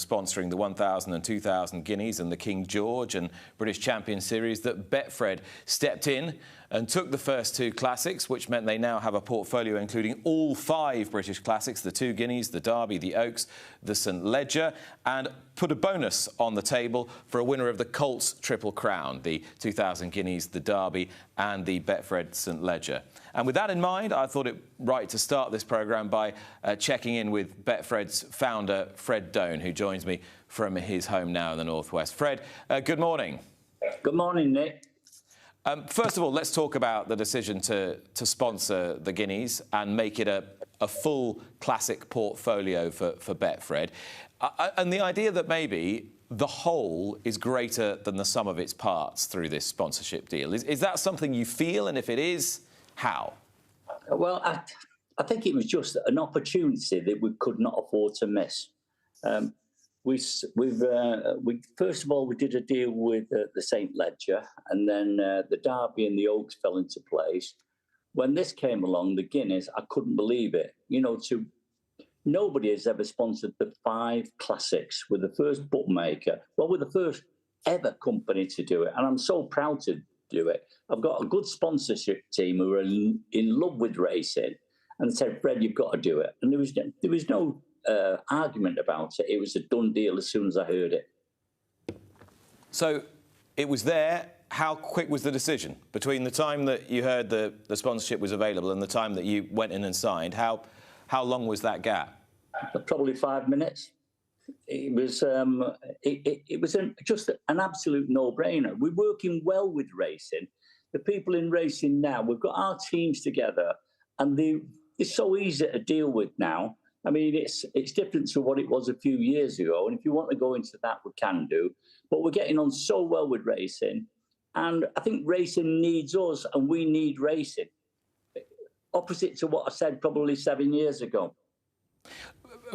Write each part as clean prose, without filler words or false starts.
sponsoring the 1,000 and 2,000 Guineas and the King George and British Champion Series that Betfred stepped in and took the first two classics, which meant they now have a portfolio including all 5 British classics, the 2 Guineas, the Derby, the Oaks, the St Leger, and put a bonus on the table for a winner of the Colts Triple Crown, the 2,000 Guineas, the Derby and the Betfred St Leger. And with that in mind, I thought it right to start this programme by checking in with Betfred's founder, Fred Doan, who joins me from his home now in the Northwest. Fred, good morning. Good morning, Nick. First of all, let's talk about the decision to sponsor the Guineas and make it a full classic portfolio for Betfred. And the idea that maybe the whole is greater than the sum of its parts through this sponsorship deal. Is that something you feel? And if it is, how? Well, I think it was just an opportunity that we could not afford to miss. We first of all, we did a deal with the St Leger, and then the Derby and the Oaks fell into place. When this came along, the Guineas, I couldn't believe it. You know, nobody has ever sponsored the 5 classics. We're the first bookmaker. Well, we're the first ever company to do it, and I'm so proud to do it. I've got a good sponsorship team who are in love with racing, and said, "Fred, you've got to do it." And there was no argument about it. It was a done deal as soon as I heard it. So it was there. How quick was the decision between the time that you heard the sponsorship was available and the time that you went in and signed? How long was that gap? Probably 5 minutes. It was just an absolute no-brainer. We're working well with racing. The people in racing now, we've got our teams together, and it's so easy to deal with now. I mean, it's different to what it was a few years ago, and if you want to go into that, we can do. But we're getting on so well with racing, and I think racing needs us, and we need racing. Opposite to what I said probably 7 years ago.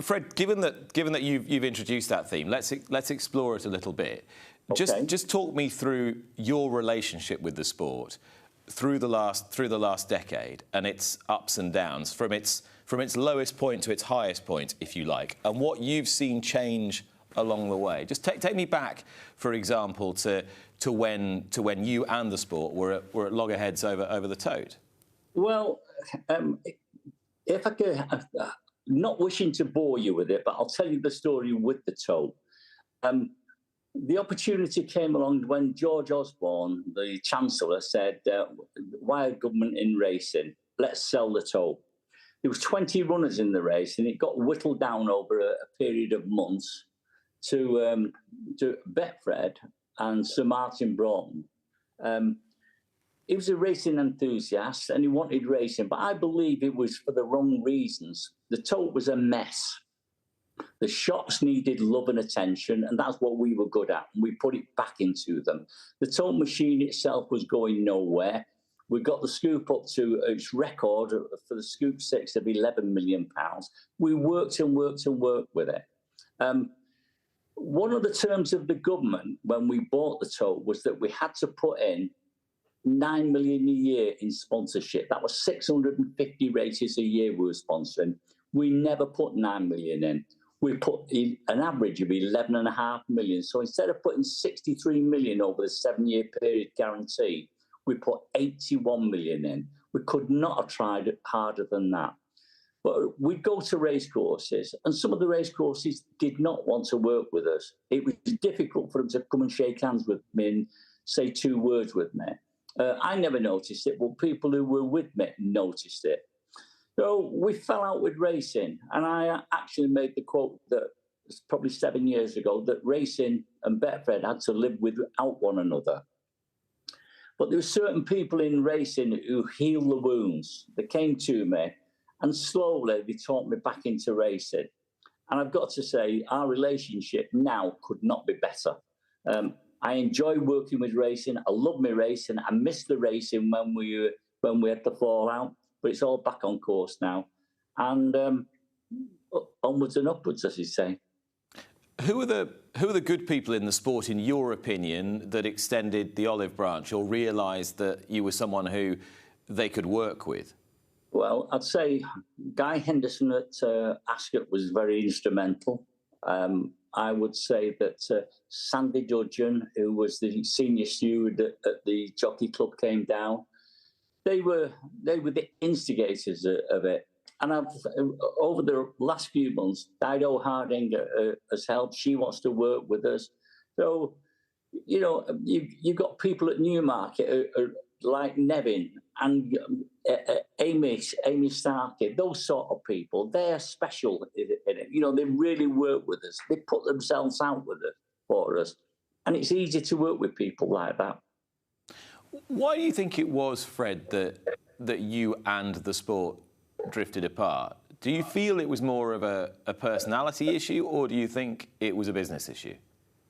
Fred, given that you've introduced that theme, let's explore it a little bit. Okay. Just talk me through your relationship with the sport through the last decade and its ups and downs, from its lowest point to its highest point, if you like, and what you've seen change along the way. Just take me back, for example, to when you and the sport were at loggerheads over the tote. Well, if I could, not wishing to bore you with it, but I'll tell you the story with the tote. The opportunity came along when George Osborne, the Chancellor, said, "Why government in racing? Let's sell the tote." There was 20 runners in the race, and it got whittled down over a period of months to Betfred and Sir Martin Broughton. He was a racing enthusiast, and he wanted racing, but I believe it was for the wrong reasons. The tote was a mess. The shops needed love and attention, and that's what we were good at, and we put it back into them. The tote machine itself was going nowhere. We got the scoop up to its record for the Scoop 6 of £11 million. We worked and worked and worked with it. One of the terms of the government when we bought the tote was that we had to put in £9 million a year in sponsorship. That was 650 races a year we were sponsoring. We never put £9 million in. We put an average of £11.5 million. So instead of putting £63 million over the 7-year period guarantee, we put £81 million in. We could not have tried it harder than that. But we'd go to racecourses, and some of the racecourses did not want to work with us. It was difficult for them to come and shake hands with me and say 2 words with me. I never noticed it, but people who were with me noticed it. So we fell out with racing, and I actually made the quote that was probably 7 years ago, that racing and Betfred had to live without one another. But there were certain people in racing who healed the wounds. They came to me, and slowly they taught me back into racing. And I've got to say, our relationship now could not be better. I enjoy working with racing. I love my racing. I missed the racing when we had the fallout, but it's all back on course now. And onwards and upwards, as you say. Who are the good people in the sport, in your opinion, that extended the olive branch or realised that you were someone who they could work with? Well, I'd say Guy Henderson at Ascot was very instrumental. I would say that Sandy Dudgeon, who was the senior steward at the Jockey Club, came down. They were the instigators of it. And over the last few months, Dido Harding has helped. She wants to work with us. So, you know, you've got people at Newmarket like Nevin and Amy Starkey, those sort of people. They're special in it. You know, they really work with us. They put themselves out with it for us. And it's easy to work with people like that. Why do you think it was, Fred, that you and the sport drifted apart? Do you feel it was more of a personality issue, or do you think it was a business issue?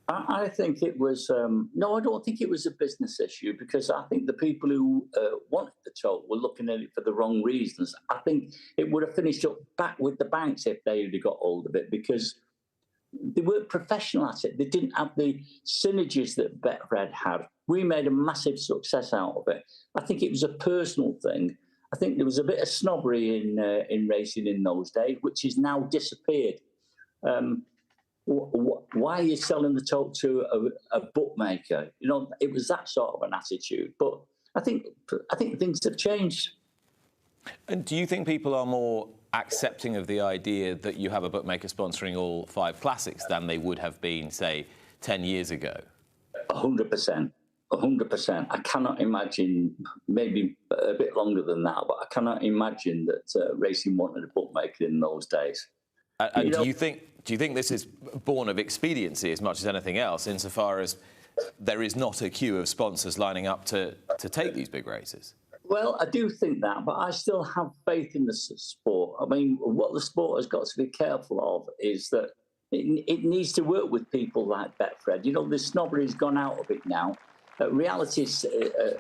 I think it was... no, I don't think it was a business issue, because I think the people who wanted the tote were looking at it for the wrong reasons. I think it would have finished up back with the banks if they had got hold of it, because they weren't professional at it. They didn't have the synergies that Betfred had. We made a massive success out of it. I think it was a personal thing. I think there was a bit of snobbery in racing in those days, which has now disappeared. Why are you selling the tote to a bookmaker? You know, it was that sort of an attitude. But I think things have changed. And do you think people are more accepting of the idea that you have a bookmaker sponsoring all 5 classics than they would have been, say, 10 years ago? 100%. 100%. I cannot imagine, maybe a bit longer than that, but I cannot imagine that racing wanted a bookmaker in those days. And do you think this is born of expediency as much as anything else, insofar as there is not a queue of sponsors lining up to take these big races? Well, I do think that, but I still have faith in the sport. I mean, what the sport has got to be careful of is that it needs to work with people like Betfred. You know, the snobbery's gone out of it now. Reality's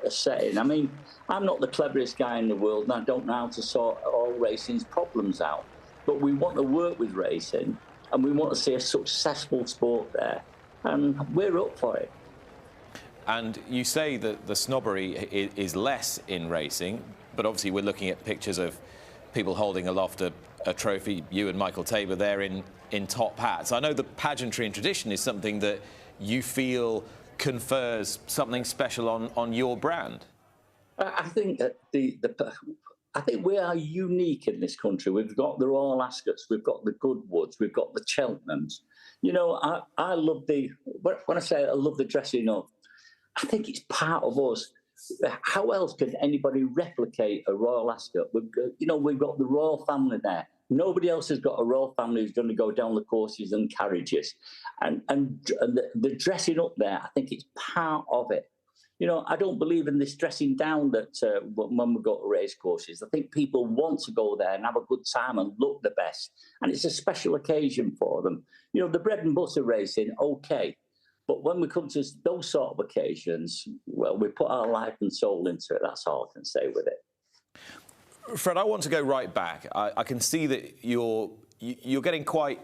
setting. I mean, I'm not the cleverest guy in the world, and I don't know how to sort all racing's problems out. But we want to work with racing, and we want to see a successful sport there, and we're up for it. And you say that the snobbery is less in racing, but obviously we're looking at pictures of people holding aloft a trophy, you and Michael Tabor there in top hats. I know the pageantry and tradition is something that you feel confers something special on your brand. I think that I think we are unique in this country. We've got the Royal Ascots, we've got the Goodwoods, we've got the Cheltenhams. You know, I love when I say I love the dressing up, I think it's part of us. How else can anybody replicate a Royal Ascot? We've got the royal family there. Nobody else has got a royal family who's going to go down the courses and carriages. And the dressing up there, I think it's part of it. You know, I don't believe in this dressing down that when we go to race courses. I think people want to go there and have a good time and look the best. And it's a special occasion for them. You know, the bread and butter racing, okay. But when we come to those sort of occasions, well, we put our life and soul into it. That's all I can say with it. Fred, I want to go right back. I can see that you're getting quite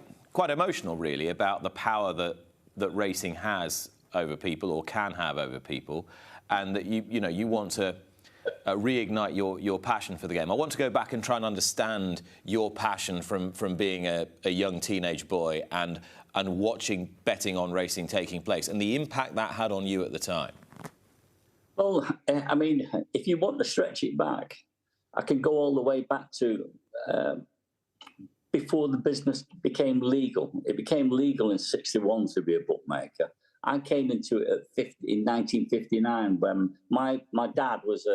emotional, really, about the power that racing has over people, or can have over people, and that you want to reignite your passion for the game. I want to go back and try and understand your passion from being a young teenage boy and watching betting on racing taking place, and the impact that had on you at the time. Well, I mean, if you want to stretch it back, I can go all the way back to before the business became legal. It became legal in '61 to be a bookmaker. I came into it in 1959 when my dad was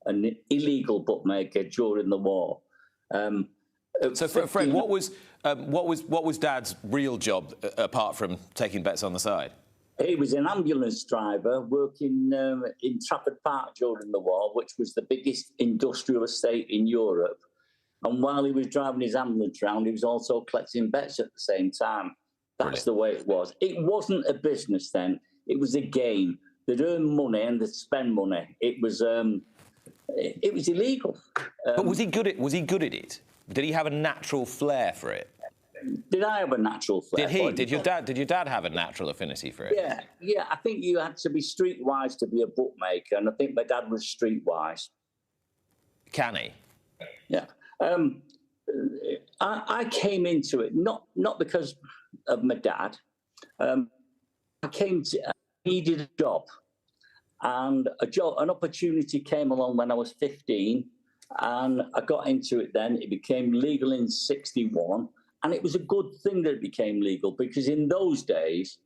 an illegal bookmaker during the war. So, Fred, what was Dad's real job apart from taking bets on the side? He was an ambulance driver working in Trafford Park during the war, which was the biggest industrial estate in Europe. And while he was driving his ambulance around, he was also collecting bets at the same time. That's the way it was. It wasn't a business then. It was a game. They'd earn money and they'd spend money. It was illegal. But was he good at it? Did he have a natural flair for it? Did I have a natural flair? Did he? Did your dad have a natural affinity for it? Yeah. I think you had to be streetwise to be a bookmaker, and I think my dad was streetwise. Can he? Yeah. I came into it not because of my dad. I needed a job, and an opportunity came along when I was 15, and I got into it then. It became legal in 61, and it was a good thing that it became legal, because in those days,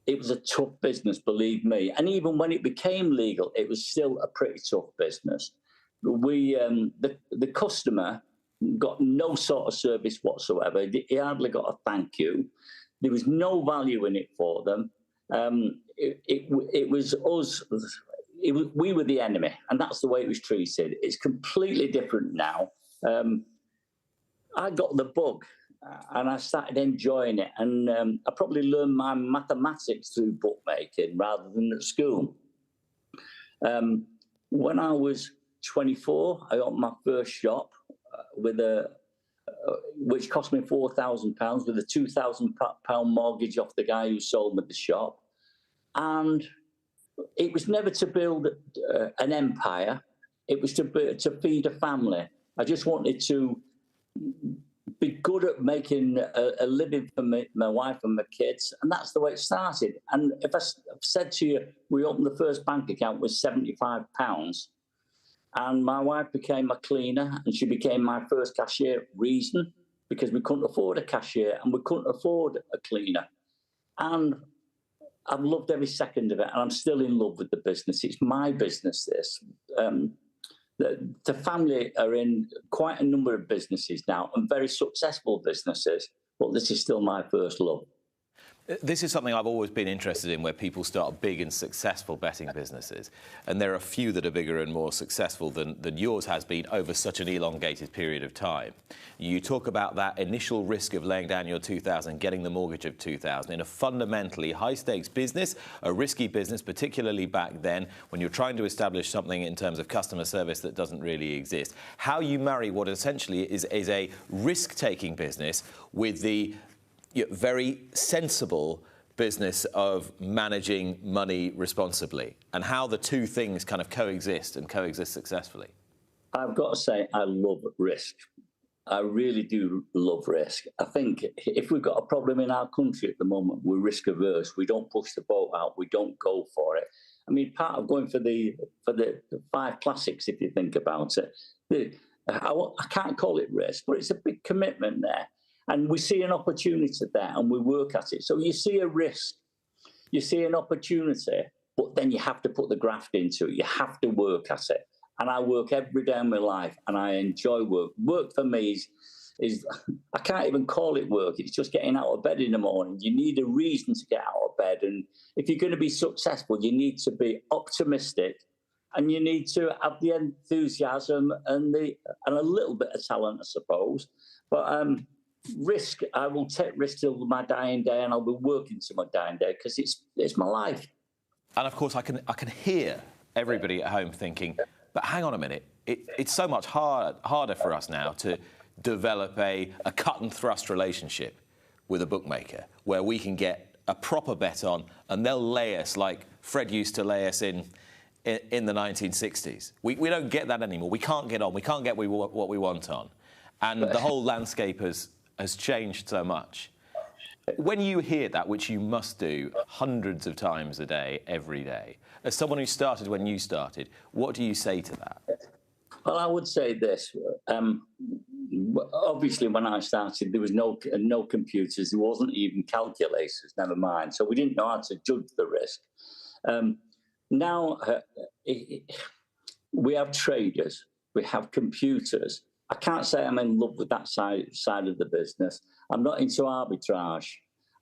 it was a tough business, believe me. And even when it became legal, it was still a pretty tough business. The customer got no sort of service whatsoever. He hardly got a thank you. There was no value in it for them. It was us. We were the enemy, and that's the way it was treated. It's completely different now. I got the bug, and I started enjoying it. And I probably learned my mathematics through bookmaking rather than at school. When I was 24, I opened my first shop which cost me £4,000 with a £2,000 mortgage off the guy who sold me the shop. And it was never to build an empire. It was to feed a family. I just wanted to be good at making a living for my wife and my kids, and that's the way it started. And if I said to you, we opened the first bank account with £75, and my wife became a cleaner, and she became my first cashier. Reason? Because we couldn't afford a cashier, and we couldn't afford a cleaner. And I've loved every second of it, and I'm still in love with the business. It's my business, this. The family are in quite a number of businesses now, and very successful businesses, but this is still my first love. This is something I've always been interested in, where people start big and successful betting businesses. And there are a few that are bigger and more successful than yours has been over such an elongated period of time. You talk about that initial risk of laying down your 2,000, getting the mortgage of 2,000 in a fundamentally high-stakes business, a risky business, particularly back then when you're trying to establish something in terms of customer service that doesn't really exist. How you marry what essentially is a risk-taking business with the very sensible business of managing money responsibly, and how the two things kind of coexist and coexist successfully. I've got to say, I love risk. I really do love risk. I think if we've got a problem in our country at the moment, we're risk averse. We don't push the boat out. We don't go for it. I mean, part of going for the 5 classics, if you think about it, I can't call it risk, but it's a big commitment there. And we see an opportunity there, and we work at it. So you see a risk, you see an opportunity, but then you have to put the graft into it. You have to work at it. And I work every day of my life, and I enjoy work. Work for me is I can't even call it work. It's just getting out of bed in the morning. You need a reason to get out of bed. And if you're going to be successful, you need to be optimistic, and you need to have the enthusiasm and a little bit of talent, I suppose. But risk, I will take risks till my dying day, and I'll be working to my dying day, because it's my life. And of course, I can hear everybody at home thinking, but hang on a minute, it's so much harder for us now to develop a cut and thrust relationship with a bookmaker, where we can get a proper bet on, and they'll lay us like Fred used to lay us in the 1960s. We don't get that anymore. We can't get on. We can't get what we want on. And the whole landscape has changed so much. When you hear that, which you must do hundreds of times a day, every day, as someone who started when you started, what do you say to that? Well, I would say this. Obviously, when I started, there was no computers. There wasn't even calculators, never mind. So we didn't know how to judge the risk. Now, we have traders. We have computers. I can't say I'm in love with that side of the business. I'm not into arbitrage.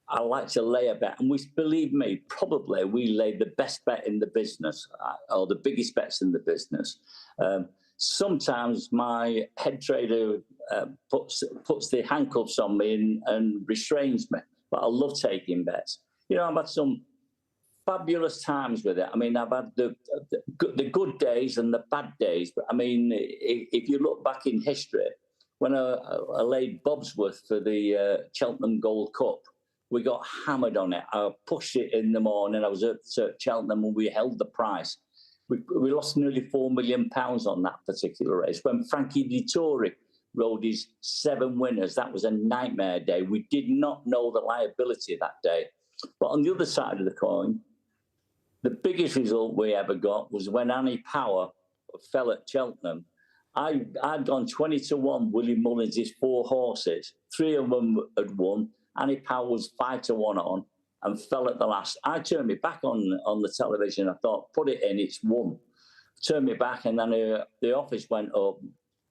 I like to lay a bet. And believe me, probably we lay the best bet in the business, or the biggest bets in the business. Sometimes my head trader puts the handcuffs on me and restrains me. But I love taking bets. You know, I've had some fabulous times with it. I mean, I've had the good days and the bad days. But I mean, if you look back in history, when I laid Bobsworth for the Cheltenham Gold Cup, we got hammered on it. I pushed it in the morning. I was at Cheltenham, and we held the price. We lost nearly £4 million on that particular race. When Frankie Dettori rode his 7 winners, that was a nightmare day. We did not know the liability that day. But on the other side of the coin, the biggest result we ever got was when Annie Power fell at Cheltenham. I'd gone 20-1, Willie Mullins' 4 horses. 3 of them had won. Annie Power was 5-1 on and fell at the last. I turned me back on the television. I thought, put it in, it's won. Turned me back, and then the office went up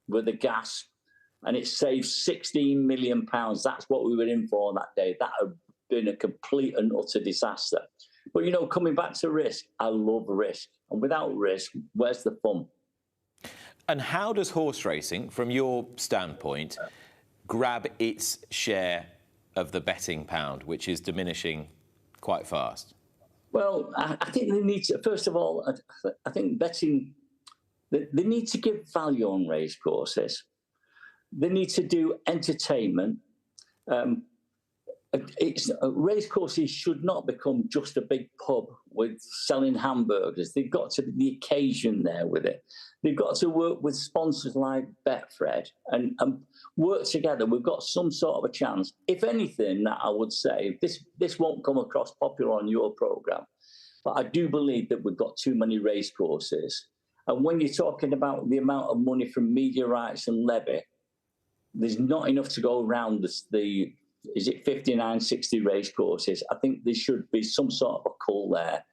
with a gasp, and it saved £16 million. That's what we were in for that day. That had been a complete and utter disaster. But, you know, coming back to risk, I love risk. And without risk, where's the fun? And how does horse racing, from your standpoint, grab its share of the betting pound, which is diminishing quite fast? Well, I think they need to, first of all, I think betting, they need to give value on racecourses. They need to do entertainment. Racecourses should not become just a big pub with selling hamburgers. They've got to be the occasion there with it. They've got to work with sponsors like Betfred and work together. We've got some sort of a chance. If anything, that I would say, this won't come across popular on your programme, but I do believe that we've got too many racecourses. And when you're talking about the amount of money from media rights and levy, there's not enough to go around is it 59, 60 racecourses? I think there should be some sort of a call there.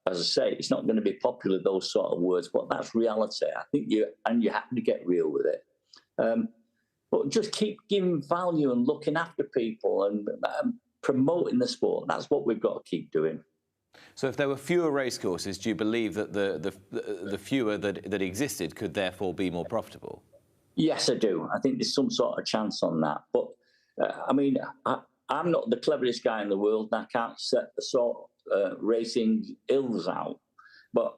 As I say, it's not going to be popular, those sort of words, but that's reality. I think you have to get real with it. But just keep giving value and looking after people and promoting the sport. That's what we've got to keep doing. So if there were fewer racecourses, do you believe that the fewer that existed could therefore be more profitable? Yes, I do. I think there's some sort of chance on that. But I mean, I'm not the cleverest guy in the world, and I can't set the sort of racing ills out. But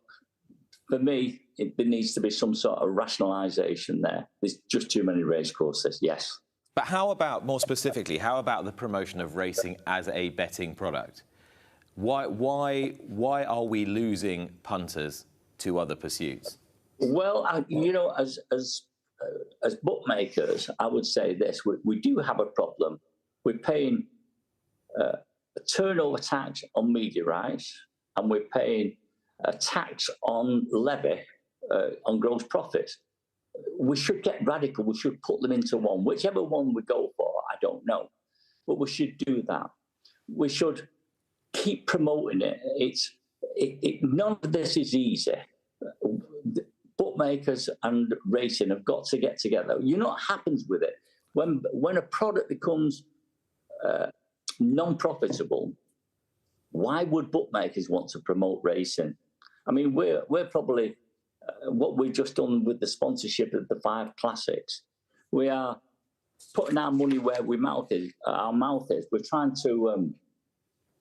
for me, there needs to be some sort of rationalisation there. There's just too many racecourses, yes. But how about, more specifically, how about the promotion of racing as a betting product? Why are we losing punters to other pursuits? Well, you know, as bookmakers, I would say this. We do have a problem. We're paying a turnover tax on media rights, and we're paying a tax on levy on gross profits. We should get radical. We should put them into one. Whichever one we go for, I don't know. But we should do that. We should keep promoting it. None of this is easy. Bookmakers and racing have got to get together. You know what happens with it? When a product becomes non-profitable, why would bookmakers want to promote racing? I mean, we're probably, what we've just done with the sponsorship of the 5 classics, we are putting our money where our mouth is. We're trying to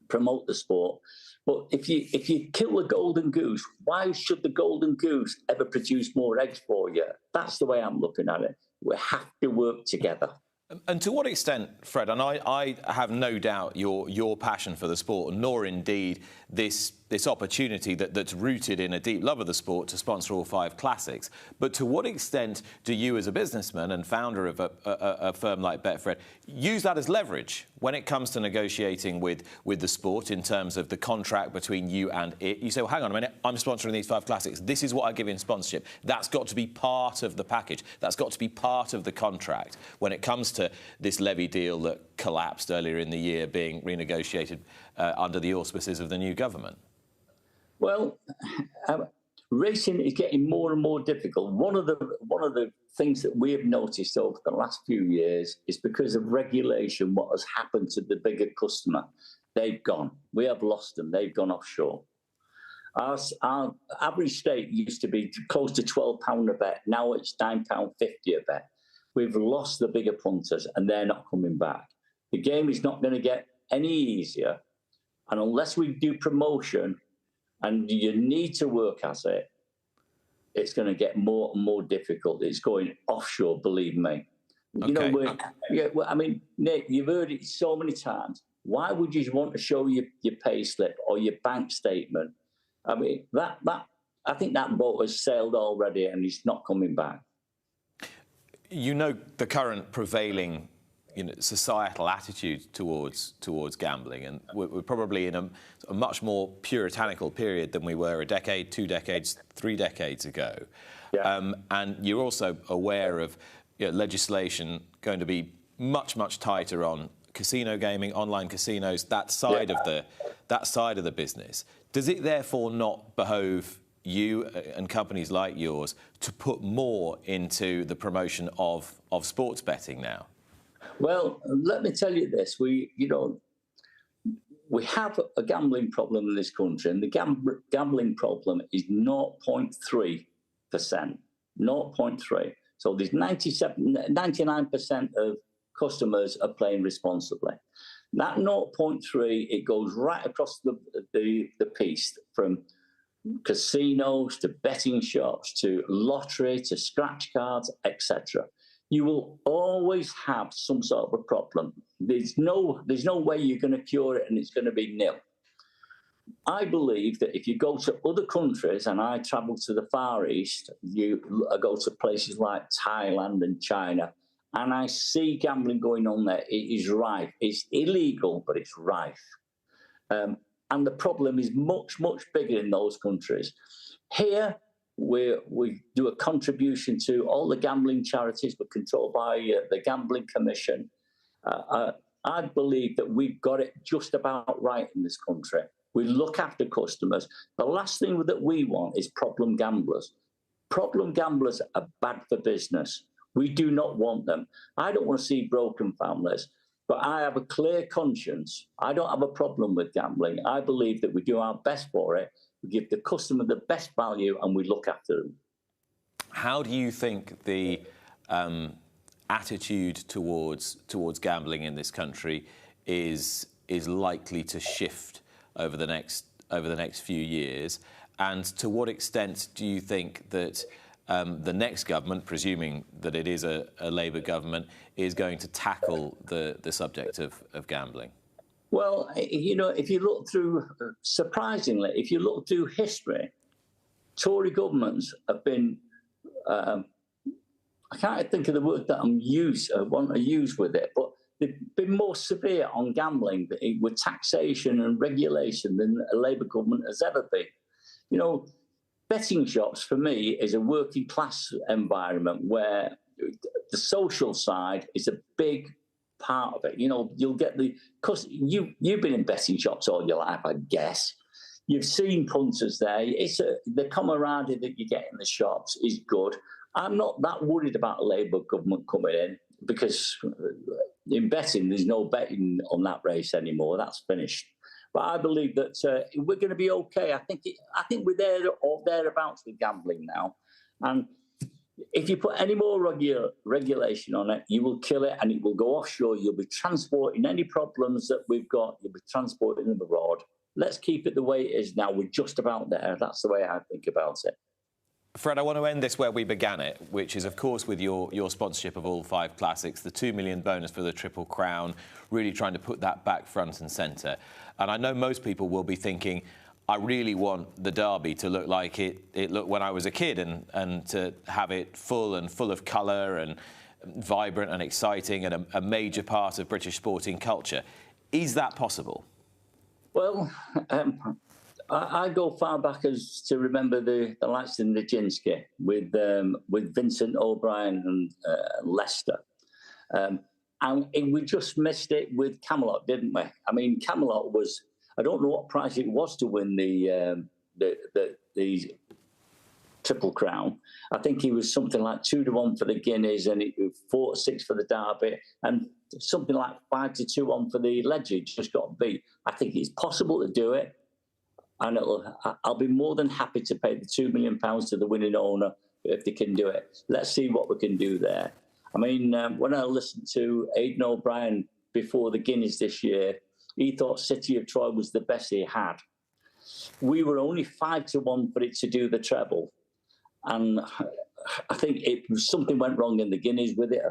promote the sport. But if you kill the golden goose, why should the golden goose ever produce more eggs for you? That's the way I'm looking at it. We have to work together. And to what extent, Fred, and I have no doubt your passion for the sport, nor indeed this opportunity that's rooted in a deep love of the sport to sponsor all 5 classics, but to what extent do you as a businessman and founder of a firm like Betfred use that as leverage when it comes to negotiating with the sport in terms of the contract between you and it? You say, well, hang on a minute, I'm sponsoring these 5 classics. This is what I give in sponsorship. That's got to be part of the package. That's got to be part of the contract when it comes to this levy deal that collapsed earlier in the year being renegotiated under the auspices of the new government. Well, racing is getting more and more difficult. One of the things that we have noticed over the last few years is because of regulation, what has happened to the bigger customer. They've gone. We have lost them. They've gone offshore. Our average stake used to be close to £12 a bet. Now it's £9.50 a bet. We've lost the bigger punters, and they're not coming back. The game is not going to get any easier, and unless we do promotion, and you need to work at it, it's going to get more and more difficult. It's going offshore, believe me. Okay. You know, I mean, Nick, you've heard it so many times. Why would you want to show your pay slip or your bank statement? I mean, I think that boat has sailed already, and it's not coming back. You know the current prevailing societal attitude towards gambling, and we're probably in a much more puritanical period than we were a decade, 2 decades, 3 decades ago. Yeah. And you're also aware of legislation going to be much tighter on casino gaming, online casinos, that side of the business. Does it therefore not behove you and companies like yours to put more into the promotion of sports betting now? Well, let me tell you this: we have a gambling problem in this country, and the gambling problem is 0.3%. 0.3. So there's 99% of customers are playing responsibly. That 0.3, it goes right across the piece, from casinos to betting shops to lottery to scratch cards, etc. You will always have some sort of a problem. There's no way you're going to cure it and it's going to be nil. I believe that if you go to other countries, and I travel to the Far East, I go to places like Thailand and China, and I see gambling going on there. It is rife. It's illegal, but it's rife. And the problem is much bigger in those countries. Here, we do a contribution to all the gambling charities, but controlled by the Gambling Commission. I believe that we've got it just about right in this country. We look after customers. The last thing that we want is problem gamblers. Problem gamblers are bad for business. We do not want them. I don't want to see broken families, but I have a clear conscience. I don't have a problem with gambling. I believe that we do our best for it. We give the customer the best value, and we look after them. How do you think the attitude towards gambling in this country is likely to shift over the next few years? And to what extent do you think that the next government, presuming that it is a Labour government, is going to tackle the subject of gambling? Well, if you look through, surprisingly, if you look through history, Tory governments have been, I can't think of the word that I want to use with it, but they've been more severe on gambling with taxation and regulation than a Labour government has ever been. Betting shops, for me, is a working class environment where the social side is a big part of it. You'll get because you've been in betting shops all your life, I guess. You've seen punters there. The camaraderie that you get in the shops is good. I'm not that worried about a Labour government coming in, because in betting, there's no betting on that race anymore. That's finished. But I believe that we're going to be okay. I think we're there or thereabouts with gambling now. And if you put any more regulation on it, you will kill it and it will go offshore. You'll be transporting any problems that we've got. You'll be transporting them abroad. Let's keep it the way it is now. We're just about there. That's the way I think about it. Fred, I want to end this where we began it, which is, of course, with your sponsorship of all 5 classics, the $2 million bonus for the Triple Crown, really trying to put that back front and centre. And I know most people will be thinking, I really want the Derby to look like it looked when I was a kid, and to have it full of colour and vibrant and exciting and a major part of British sporting culture. Is that possible? Well, I go far back as to remember the likes of Nijinsky with Vincent O'Brien and Leicester. And we just missed it with Camelot, didn't we? I mean, Camelot was, I don't know what price it was to win the Triple Crown. I think he was something like 2-1 for the Guineas, and 4-6 for the Derby, and something like 5-2 for the Ledger. Just got beat. I think it's possible to do it. And I'll be more than happy to pay the £2 million to the winning owner if they can do it. Let's see what we can do there. I mean, when I listened to Aidan O'Brien before the Guineas this year, he thought City of Troy was the best he had. We were only 5-1 for it to do the treble. And I think something went wrong in the Guineas with it.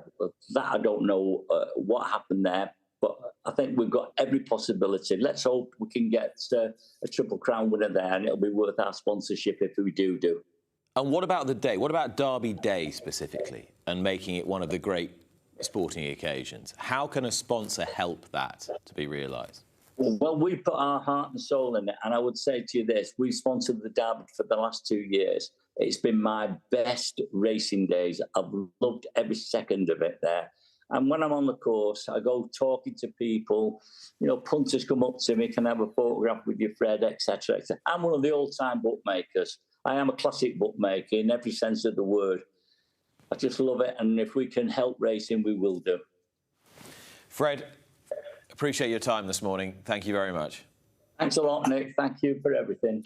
That I don't know what happened there. But I think we've got every possibility. Let's hope we can get a Triple Crown winner there, and it'll be worth our sponsorship if we do. And what about the day? What about Derby Day specifically, and making it one of the great sporting occasions. How can a sponsor help that to be realised? Well, we put our heart and soul in it, and I would say to you this: we sponsored the Derby for the last 2 years. It's been my best racing days. I've loved every second of it there. And when I'm on the course, I go talking to people. You know, punters come up to me, can I have a photograph with you, Fred, etc., etc. I'm one of the old-time bookmakers. I am a classic bookmaker in every sense of the word. I just love it, and if we can help racing, we will do. Fred, appreciate your time this morning. Thank you very much. Thanks a lot, Nick. Thank you for everything.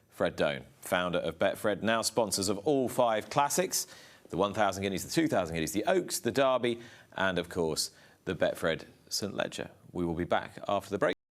Fred Doan, founder of Betfred, now sponsors of all 5 classics, the 1,000 Guineas, the 2,000 Guineas, the Oaks, the Derby, and of course, the Betfred St Ledger. We will be back after the break.